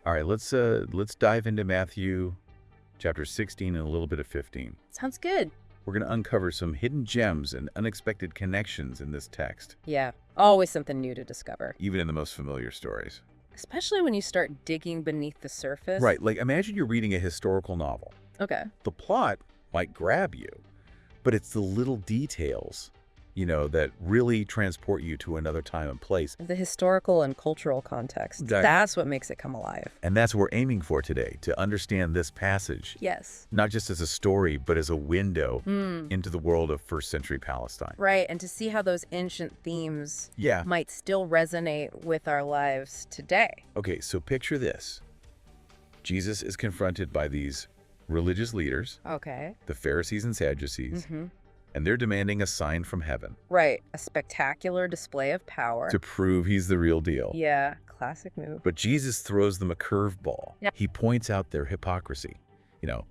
All right, let's dive into Matthew chapter 16 and a little bit of 15. Sounds good. We're going to uncover some hidden gems and unexpected connections in this text, Yeah, always something new to discover. even in the most familiar stories. Especially when you start digging beneath the surface. Right, like imagine you're reading a historical novel. Okay. The plot might grab you, but it's the little details, that really transport you to another time and place. The historical and cultural context. Exactly. That's what makes it come alive. And that's what we're aiming for today, to understand this passage, Yes. not just as a story, but as a window into the world of first century Palestine. Right, and to see how those ancient themes Yeah. might still resonate with our lives today. Okay, so picture this. Jesus is confronted by these religious leaders, Okay. the Pharisees and Sadducees, and they're demanding a sign from heaven Right, a spectacular display of power. to prove he's the real deal. Yeah, classic move. But Jesus throws them a curveball. Yeah. He points out their hypocrisy.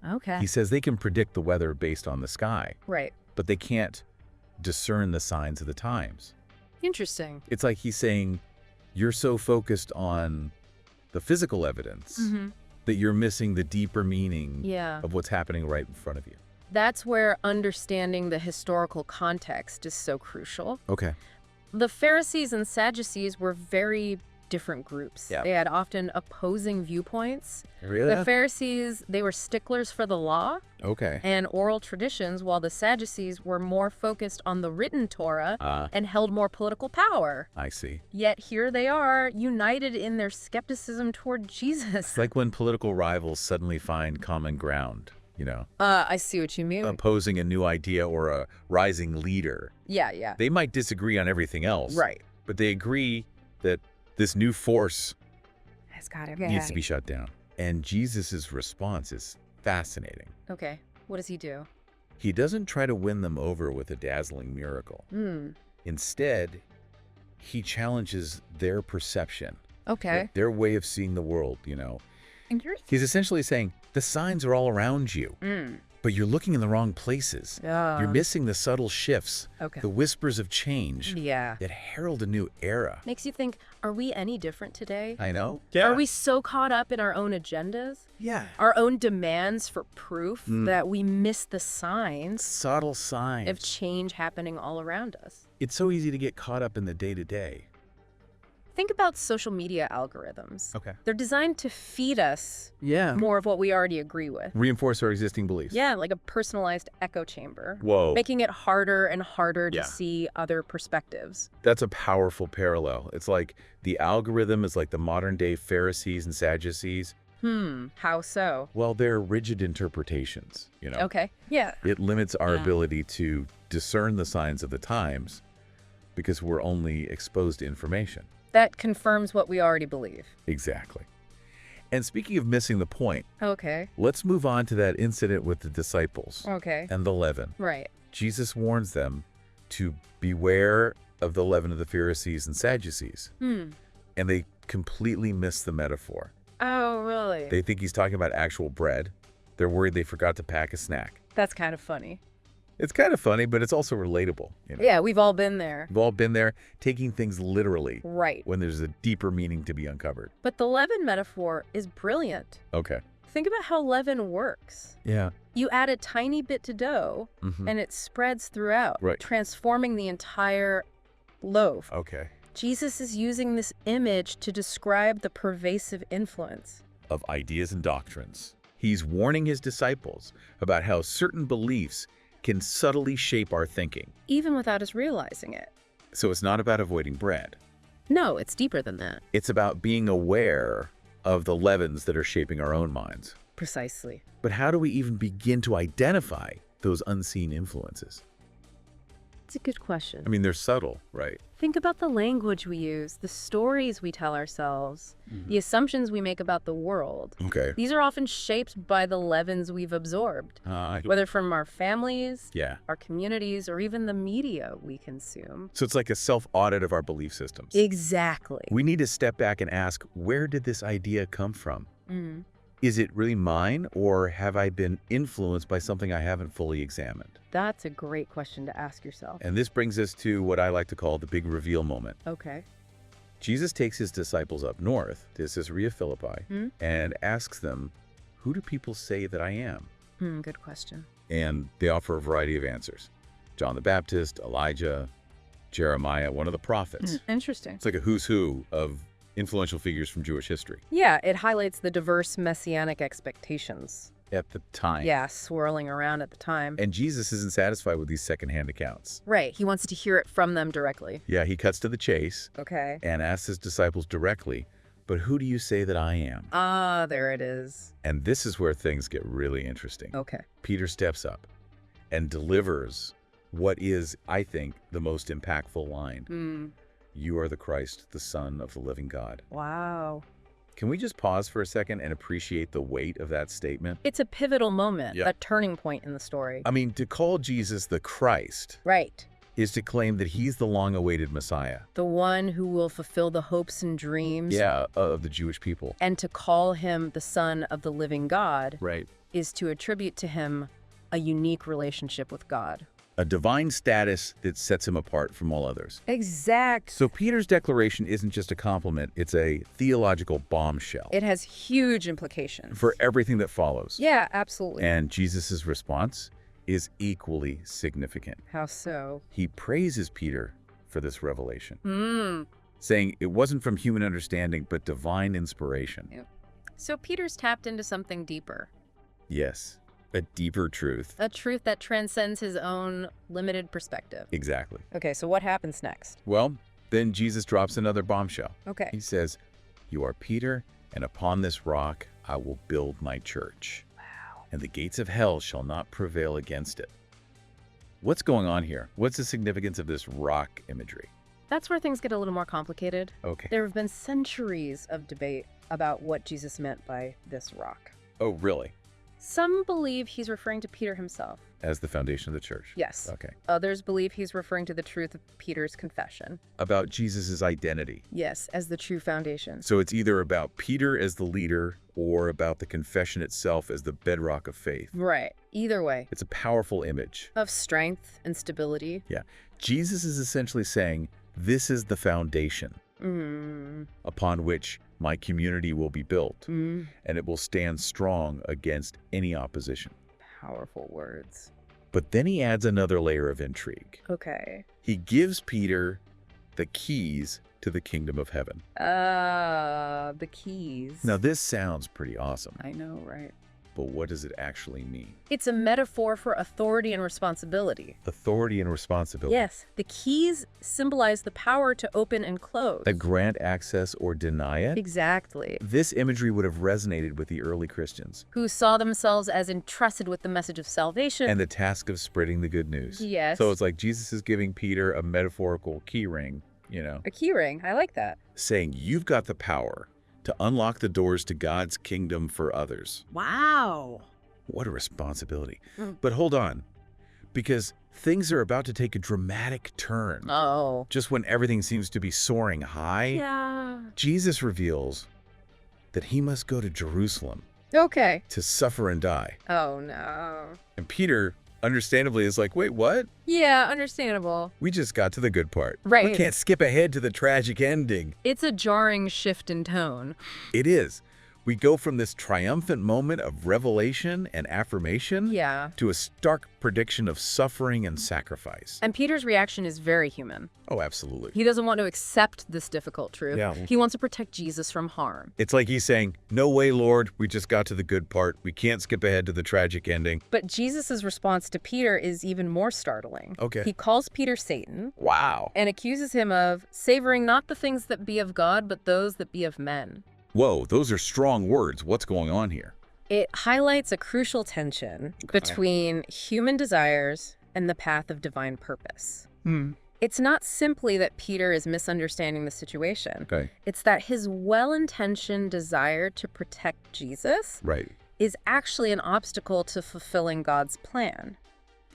Okay. He says they can predict the weather based on the sky, Right. but they can't discern the signs of the times. Interesting. It's like he's saying, you're so focused on the physical evidence that you're missing the deeper meaning Yeah. of what's happening right in front of you. That's where understanding the historical context is so crucial. Okay. The Pharisees and Sadducees were very different groups. Yeah. They had often opposing viewpoints. Really? The Pharisees, they were sticklers for the law Okay. and oral traditions, while the Sadducees were more focused on the written Torah and held more political power. I see. Yet here they are, united in their skepticism toward Jesus. It's like when political rivals suddenly find common ground, I see what you mean. opposing a new idea or a rising leader. Yeah. They might disagree on everything else, Right. but they agree that this new force It's got it. needs to be shut down. And Jesus' response is fascinating. Okay, what does he do? He doesn't try to win them over with a dazzling miracle. Instead, he challenges their perception, Okay. their way of seeing the world, He's essentially saying, the signs are all around you, but you're looking in the wrong places. You're missing the subtle shifts, Okay. the whispers of change Yeah. that herald a new era. Makes you think, are we any different today? I know. Are we so caught up in our own agendas? Yeah. Our own demands for proof that we miss the signs Subtle signs. of change happening all around us? It's so easy to get caught up in the day-to-day. Think about social media algorithms. Okay. They're designed to feed us Yeah. more of what we already agree with. Reinforce our existing beliefs. Yeah, like a personalized echo chamber. Whoa. Making it harder and harder Yeah. to see other perspectives. That's a powerful parallel. It's like the algorithm is like the modern-day Pharisees and Sadducees. How so? Well, they're rigid interpretations, Okay. Yeah. It limits our Yeah. ability to discern the signs of the times because we're only exposed to information. That confirms what we already believe. Exactly. And speaking of missing the point, Okay. let's move on to that incident with the disciples Okay. and the leaven. Right. Jesus warns them to beware of the leaven of the Pharisees and Sadducees. And they completely miss the metaphor. Oh, really? They think he's talking about actual bread. They're worried they forgot to pack a snack. That's kind of funny. It's kind of funny, but it's also relatable. Yeah, we've all been there. We've all been there, taking things literally Right. when there's a deeper meaning to be uncovered. But the leaven metaphor is brilliant. Okay. Think about how leaven works. Yeah. You add a tiny bit to dough, and it spreads throughout, Right. transforming the entire loaf. Okay. Jesus is using this image to describe the pervasive influence. Of ideas and doctrines. He's warning his disciples about how certain beliefs can subtly shape our thinking. Even without us realizing it. So it's not about avoiding bread. No, it's deeper than that. It's about being aware of the leavens that are shaping our own minds. Precisely. But how do we even begin to identify those unseen influences? It's a good question. I mean, they're subtle, right? Think about the language we use, the stories we tell ourselves, the assumptions we make about the world. Okay. These are often shaped by the leavens we've absorbed, whether from our families, Yeah. our communities, or even the media we consume. So it's like a self-audit of our belief systems. Exactly. We need to step back and ask, where did this idea come from? Is it really mine, or have I been influenced by something I haven't fully examined? That's a great question to ask yourself. And this brings us to what I like to call the big reveal moment. Okay. Jesus takes his disciples up north to Caesarea Philippi and asks them, who do people say that I am? Good question. And they offer a variety of answers. John the Baptist, Elijah, Jeremiah, one of the prophets. Interesting. It's like a who's who of influential figures from Jewish history. Yeah, it highlights the diverse messianic expectations. At the time. Yeah, swirling around at the time. And Jesus isn't satisfied with these secondhand accounts. Right. He wants to hear it from them directly. Yeah, he cuts to the chase. Okay. And asks his disciples directly, but who do you say that I am? Ah, there it is. And this is where things get really interesting. Okay. Peter steps up and delivers what is, I think, the most impactful line. You are the Christ, the Son of the living God. Wow. Can we just pause for a second and appreciate the weight of that statement? It's a pivotal moment, a turning point in the story. I mean, to call Jesus the Christ is to claim that he's the long-awaited Messiah. The one who will fulfill the hopes and dreams of the Jewish people. And to call him the Son of the living God is to attribute to him a unique relationship with God. A divine status that sets him apart from all others. Exact. So Peter's declaration isn't just a compliment, it's a theological bombshell. It has huge implications. For everything that follows. Yeah, absolutely. And Jesus' response is equally significant. How so? He praises Peter for this revelation, saying it wasn't from human understanding, but divine inspiration. So Peter's tapped into something deeper. Yes. A deeper truth. A truth that transcends his own limited perspective. Exactly. Okay, so what happens next? Well, then Jesus drops another bombshell. Okay. He says, you are Peter, and upon this rock I will build my church. Wow. And the gates of hell shall not prevail against it. What's going on here? What's the significance of this rock imagery? That's where things get a little more complicated. Okay. There have been centuries of debate about what Jesus meant by this rock. Oh, really? Some believe he's referring to Peter himself. As the foundation of the church? Yes. Okay. Others believe he's referring to the truth of Peter's confession. About Jesus' identity? Yes, as the true foundation. So it's either about Peter as the leader or about the confession itself as the bedrock of faith. Right. Either way. It's a powerful image. Of strength and stability. Yeah. Jesus is essentially saying, this is the foundation upon which my community will be built, and it will stand strong against any opposition. Powerful words. But then he adds another layer of intrigue. Okay. He gives Peter the keys to the kingdom of heaven. The keys. Now, this sounds pretty awesome. I know, right? But what does it actually mean? It's a metaphor for authority and responsibility. Authority and responsibility. Yes. The keys symbolize the power to open and close. That grant access or deny it? Exactly. This imagery would have resonated with the early Christians. Who saw themselves as entrusted with the message of salvation. And the task of spreading the good news. Yes. So it's like Jesus is giving Peter a metaphorical key ring, you know. A key ring. I like that. Saying, you've got the power to unlock the doors to God's kingdom for others. Wow. What a responsibility. But hold on, because things are about to take a dramatic turn. Oh. Just when everything seems to be soaring high, Jesus reveals that he must go to Jerusalem to suffer and die. Oh, no. And Peter, understandably, is like, wait, what? Yeah, understandable. We just got to the good part. Right. We can't skip ahead to the tragic ending. It's a jarring shift in tone. It is. We go from this triumphant moment of revelation and affirmation to a stark prediction of suffering and sacrifice. And Peter's reaction is very human. Oh, absolutely. He doesn't want to accept this difficult truth. Yeah. He wants to protect Jesus from harm. It's like he's saying, no way, Lord, we just got to the good part. We can't skip ahead to the tragic ending. But Jesus' response to Peter is even more startling. Okay. He calls Peter Satan. Wow. And accuses him of savoring not the things that be of God, but those that be of men. Whoa, those are strong words. What's going on here? It highlights a crucial tension between human desires and the path of divine purpose. It's not simply that Peter is misunderstanding the situation. It's that his well-intentioned desire to protect Jesus is actually an obstacle to fulfilling God's plan.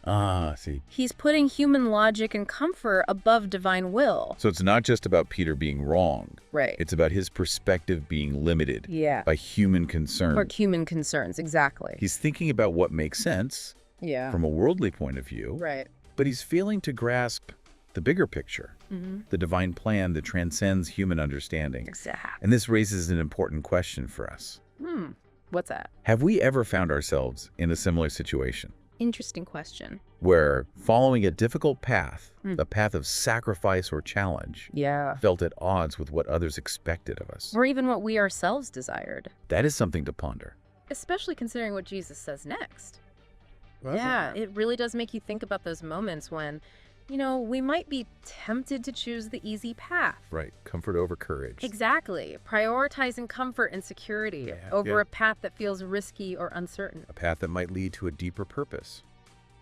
Ah, see. He's putting human logic and comfort above divine will. So it's not just about Peter being wrong. Right. It's about his perspective being limited by human concern. Or human concerns, exactly. He's thinking about what makes sense from a worldly point of view. Right. But he's failing to grasp the bigger picture. the divine plan that transcends human understanding. Exactly. And this raises an important question for us. What's that? Have we ever found ourselves in a similar situation Interesting question. where following a difficult path, a path of sacrifice or challenge, Yeah. felt at odds with what others expected of us? Or even what we ourselves desired. That is something to ponder. Especially considering what Jesus says next. Yeah, it really does make you think about those moments when, we might be tempted to choose the easy path. Right. Comfort over courage. Exactly. Prioritizing comfort and security over a path that feels risky or uncertain. A path that might lead to a deeper purpose.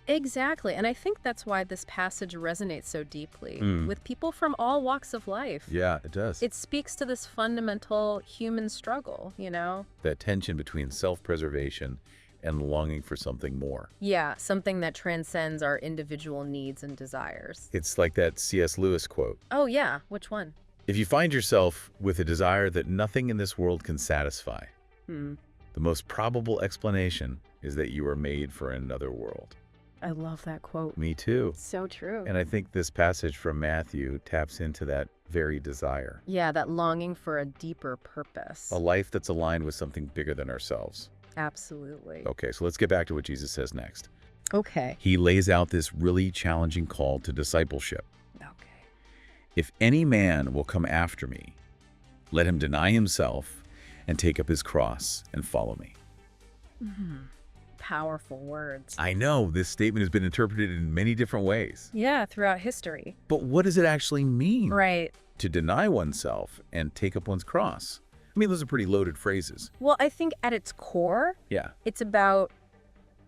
Exactly. And I think that's why this passage resonates so deeply with people from all walks of life. Yeah, it does. It speaks to this fundamental human struggle, That tension between self-preservation and longing for something more. Yeah, something that transcends our individual needs and desires. It's like that C.S. Lewis quote. Oh, yeah. Which one? If you find yourself with a desire that nothing in this world can satisfy, the most probable explanation is that you are made for another world. I love that quote. Me too. So true. And I think this passage from Matthew taps into that very desire. Yeah, that longing for a deeper purpose. A life that's aligned with something bigger than ourselves. Absolutely. Okay, so let's get back to what Jesus says next. Okay. He lays out this really challenging call to discipleship. Okay. If any man will come after me, let him deny himself and take up his cross and follow me. Powerful words. I know this statement has been interpreted in many different ways. Yeah, throughout history. But what does it actually mean? Right. To deny oneself and take up one's cross? I mean, those are pretty loaded phrases. Well, I think at its core, Yeah. it's about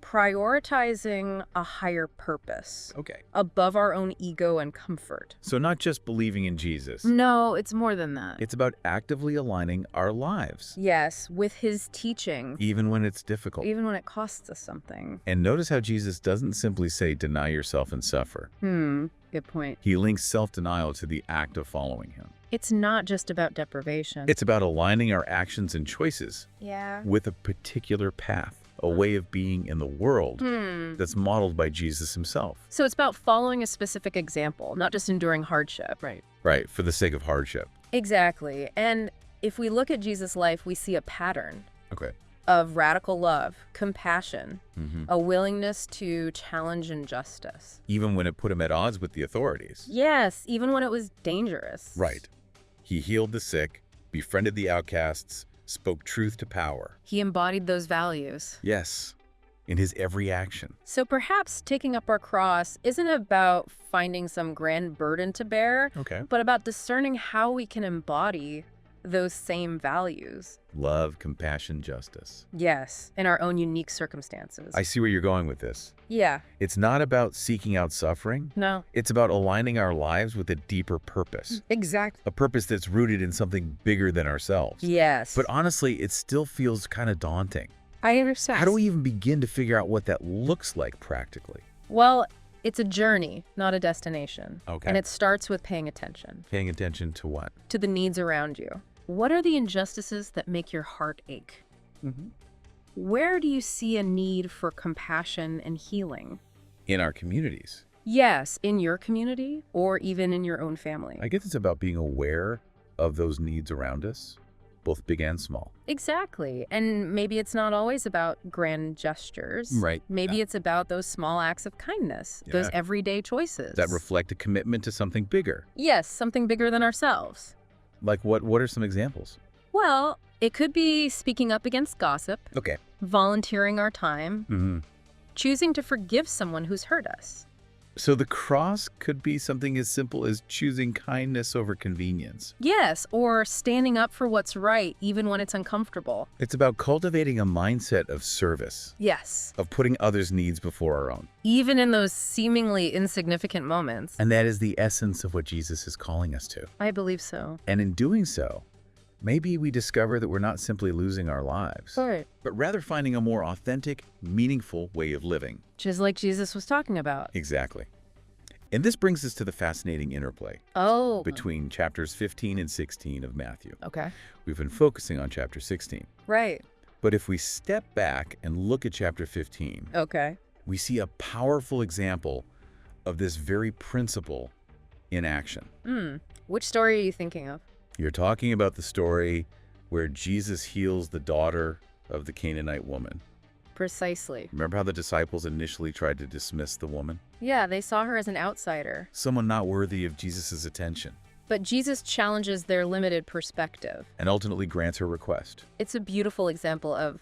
prioritizing a higher purpose Okay. above our own ego and comfort. So not just believing in Jesus. No, it's more than that. It's about actively aligning our lives. Yes, with his teaching, Even when it's difficult. even when it costs us something. And notice how Jesus doesn't simply say, deny yourself and suffer. Good point. He links self-denial to the act of following him. It's not just about deprivation. It's about aligning our actions and choices Yeah. with a particular path, a way of being in the world that's modeled by Jesus himself. So it's about following a specific example, not just enduring hardship. Right, for the sake of hardship. Exactly. And if we look at Jesus' life, we see a pattern Okay. of radical love, compassion, a willingness to challenge injustice. Even when it put him at odds with the authorities. Yes, even when it was dangerous. Right. He healed the sick, befriended the outcasts, spoke truth to power. He embodied those values. Yes, in his every action. So perhaps taking up our cross isn't about finding some grand burden to bear, Okay. but about discerning how we can embody those same values. Love, compassion, justice. Yes, in our own unique circumstances. I see where you're going with this. Yeah. It's not about seeking out suffering. No. It's about aligning our lives with a deeper purpose. Exactly. A purpose that's rooted in something bigger than ourselves. Yes. But honestly, it still feels kind of daunting. I understand. How do we even begin to figure out what that looks like practically? Well, it's a journey, not a destination. Okay. And it starts with paying attention Paying attention to what? to the needs around you. What are the injustices that make your heart ache? Where do you see a need for compassion and healing? In our communities. Yes, in your community or even in your own family. I guess it's about being aware of those needs around us, both big and small. Exactly. And maybe it's not always about grand gestures. Right. Maybe it's about those small acts of kindness, those Yeah. everyday choices. That reflect a commitment to something bigger. Yes, something bigger than ourselves. Like what are some examples? Well, it could be speaking up against gossip, Okay. volunteering our time, choosing to forgive someone who's hurt us. So the cross could be something as simple as choosing kindness over convenience. Yes, or standing up for what's right, even when it's uncomfortable. It's about cultivating a mindset of service, Yes, of putting others' needs before our own. even in those seemingly insignificant moments. And that is the essence of what Jesus is calling us to. I believe so. And in doing so, maybe we discover that we're not simply losing our lives, Right. but rather finding a more authentic, meaningful way of living. Just like Jesus was talking about. Exactly. And this brings us to the fascinating interplay Oh. between chapters 15 and 16 of Matthew. Okay. We've been focusing on chapter 16. Right. But if we step back and look at chapter 15, Okay. we see a powerful example of this very principle in action. Which story are you thinking of? You're talking about the story where Jesus heals the daughter of the Canaanite woman. Precisely. Remember how the disciples initially tried to dismiss the woman? Yeah, they saw her as an outsider. Someone not worthy of Jesus' attention. But Jesus challenges their limited perspective. And ultimately grants her request. It's a beautiful example of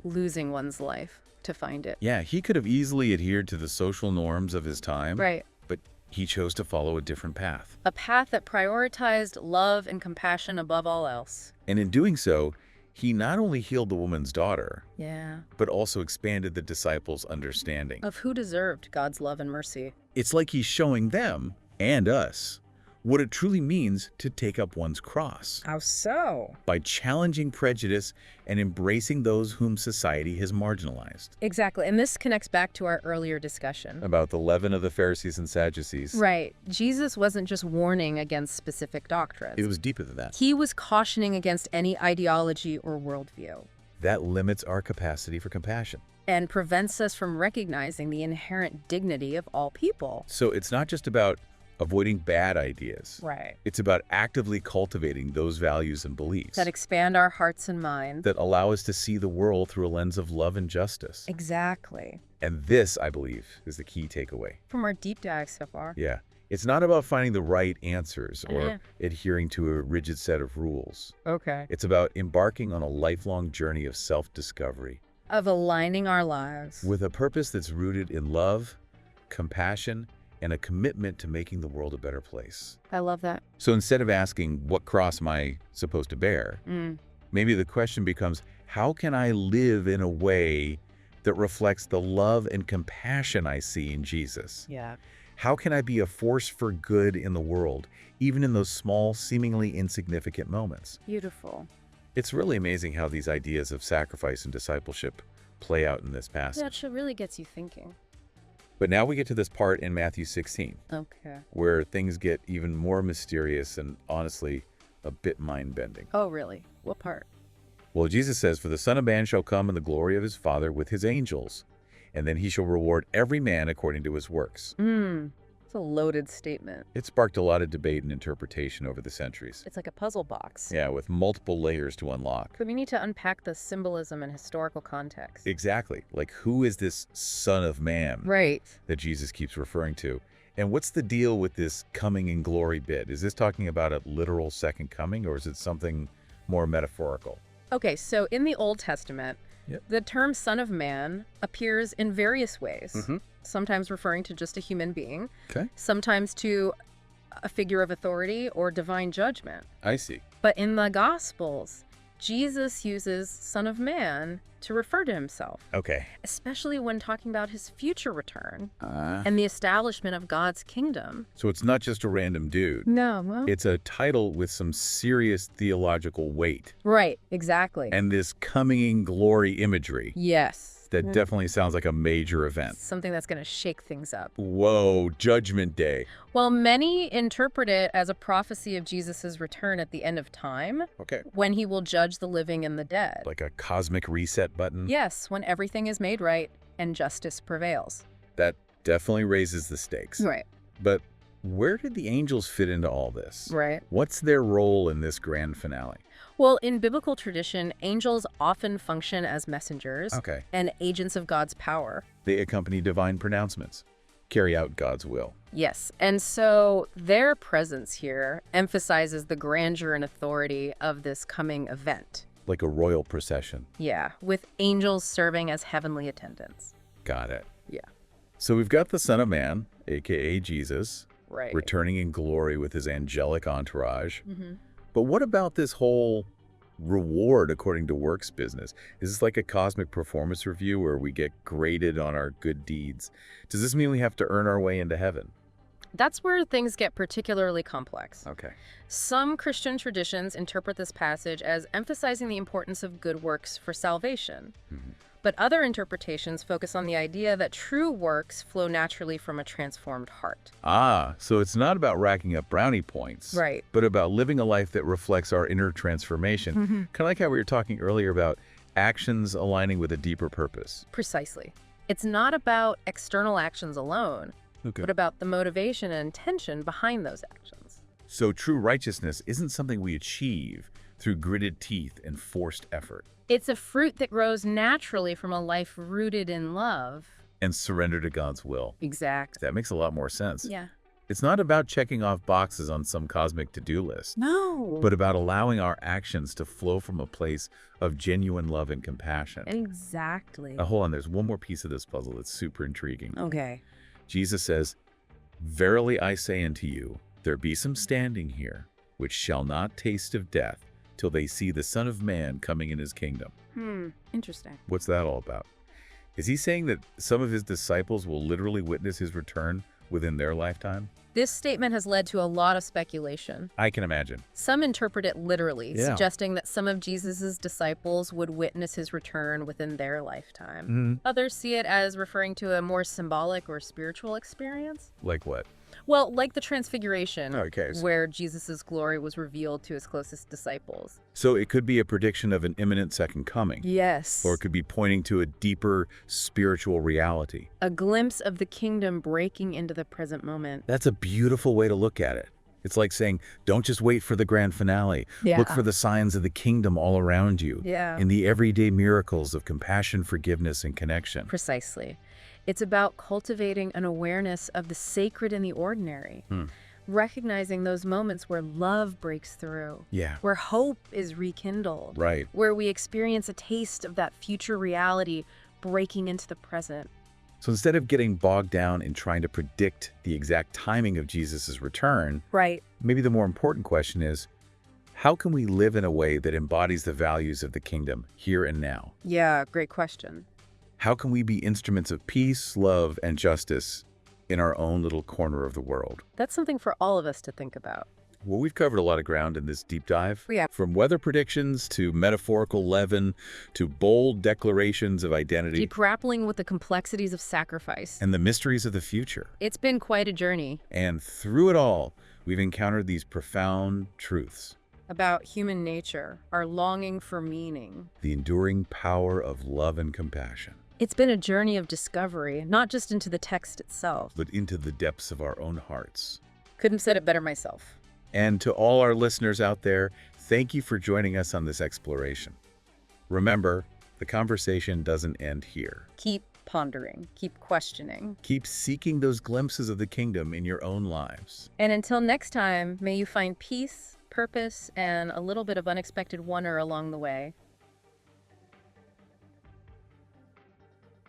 losing one's life to find it. Yeah, he could have easily adhered to the social norms of his time. Right. But he chose to follow a different path. A path that prioritized love and compassion above all else. And in doing so, he not only healed the woman's daughter, Yeah. but also expanded the disciples' understanding. Of who deserved God's love and mercy. It's like he's showing them, and us, what it truly means to take up one's cross. How so? By challenging prejudice and embracing those whom society has marginalized. Exactly. And this connects back to our earlier discussion. About the leaven of the Pharisees and Sadducees. Right. Jesus wasn't just warning against specific doctrines. It was deeper than that. He was cautioning against any ideology or worldview. That limits our capacity for compassion. And prevents us from recognizing the inherent dignity of all people. So it's not just about avoiding bad ideas. Right. It's about actively cultivating those values and beliefs. That expand our hearts and minds. That allow us to see the world through a lens of love and justice. Exactly. And this, I believe, is the key takeaway. From our deep dive so far. Yeah. It's not about finding the right answers or adhering to a rigid set of rules. Okay. It's about embarking on a lifelong journey of self-discovery. Of aligning our lives. With a purpose that's rooted in love, compassion, and a commitment to making the world a better place. I love that. So instead of asking, what cross am I supposed to bear? Maybe the question becomes, how can I live in a way that reflects the love and compassion I see in Jesus? Yeah. How can I be a force for good in the world, even in those small, seemingly insignificant moments? Beautiful. It's really amazing how these ideas of sacrifice and discipleship play out in this passage. That should really gets you thinking. But now we get to this part in Matthew 16, where things get even more mysterious and honestly a bit mind-bending. Oh, really? What part? Well, Jesus says, "For the Son of Man shall come in the glory of his Father with his angels, and then he shall reward every man according to his works." It's a loaded statement. It sparked a lot of debate and interpretation over the centuries. It's like a puzzle box. Yeah, with multiple layers to unlock. But we need to unpack the symbolism and historical context. Exactly. Like, who is this Son of Man that Jesus keeps referring to? And what's the deal with this coming in glory bit? Is this talking about a literal second coming, or is it something more metaphorical? Okay, so in the Old Testament, the term Son of Man appears in various ways. Sometimes referring to just a human being. Sometimes to a figure of authority or divine judgment. I see. But in the Gospels, Jesus uses Son of Man to refer to himself. Especially when talking about his future return and the establishment of God's kingdom. So it's not just a random dude. No, well. It's a title with some serious theological weight. Right, exactly. And this coming in glory imagery. Yes. That definitely sounds like a major event. Something that's going to shake things up. Whoa, Judgment Day. Well, many interpret it as a prophecy of Jesus' return at the end of time. When he will judge the living and the dead. Like a cosmic reset button? Yes, when everything is made right and justice prevails. That definitely raises the stakes. Right. But where did the angels fit into all this? Right. What's their role in this grand finale? Well, in biblical tradition, angels often function as messengers and agents of God's power. They accompany divine pronouncements, carry out God's will. Yes, and so their presence here emphasizes the grandeur and authority of this coming event. Like a royal procession. Yeah, with angels serving as heavenly attendants. Got it. Yeah. So we've got the Son of Man, a.k.a. Jesus, right, returning in glory with his angelic entourage. But what about this whole reward according to works business? Is this like a cosmic performance review where we get graded on our good deeds? Does this mean we have to earn our way into heaven? That's where things get particularly complex. Some Christian traditions interpret this passage as emphasizing the importance of good works for salvation. But other interpretations focus on the idea that true works flow naturally from a transformed heart. So it's not about racking up brownie points, but about living a life that reflects our inner transformation. Kind of like how we were talking earlier about actions aligning with a deeper purpose. Precisely. It's not about external actions alone, Okay. What about the motivation and intention behind those actions? So true righteousness isn't something we achieve through gritted teeth and forced effort. It's a fruit that grows naturally from a life rooted in love. And surrender to God's will. Exactly. That makes a lot more sense. Yeah. It's not about checking off boxes on some cosmic to-do list. No. But about allowing our actions to flow from a place of genuine love and compassion. Exactly. Now, hold on, there's one more piece of this puzzle that's super intriguing. Okay. Jesus says, "Verily I say unto you, there be some standing here, which shall not taste of death, till they see the Son of Man coming in his kingdom." Interesting. What's that all about? Is he saying that some of his disciples will literally witness his return within their lifetime? This statement has led to a lot of speculation. I can imagine. Some interpret it literally, Yeah. suggesting that some of Jesus's disciples would witness his return within their lifetime. Others see it as referring to a more symbolic or spiritual experience. Like what? Well, like the Transfiguration, Okay. where Jesus's glory was revealed to his closest disciples. So it could be a prediction of an imminent second coming. Yes. Or it could be pointing to a deeper spiritual reality. A glimpse of the kingdom breaking into the present moment. That's a beautiful way to look at it. It's like saying, don't just wait for the grand finale. Yeah. Look for the signs of the kingdom all around you. Yeah. In the everyday miracles of compassion, forgiveness, and connection. Precisely. It's about cultivating an awareness of the sacred in the ordinary, recognizing those moments where love breaks through, Yeah. where hope is rekindled, Right. where we experience a taste of that future reality breaking into the present. So instead of getting bogged down in trying to predict the exact timing of Jesus' return, Right. maybe the more important question is, how can we live in a way that embodies the values of the kingdom here and now? Yeah, great question. How can we be instruments of peace, love, and justice in our own little corner of the world? That's something for all of us to think about. Well, we've covered a lot of ground in this deep dive. Yeah. From weather predictions to metaphorical leaven to bold declarations of identity Keep grappling with the complexities of sacrifice. and the mysteries of the future. It's been quite a journey And through it all, we've encountered these profound truths. about human nature, our longing for meaning. The enduring power of love and compassion, It's been a journey of discovery, not just into the text itself. but into the depths of our own hearts. Couldn't have said it better myself. And to all our listeners out there, thank you for joining us on this exploration. Remember, the conversation doesn't end here. Keep pondering, keep questioning. Keep seeking those glimpses of the kingdom in your own lives. And until next time, may you find peace, purpose, and a little bit of unexpected wonder along the way.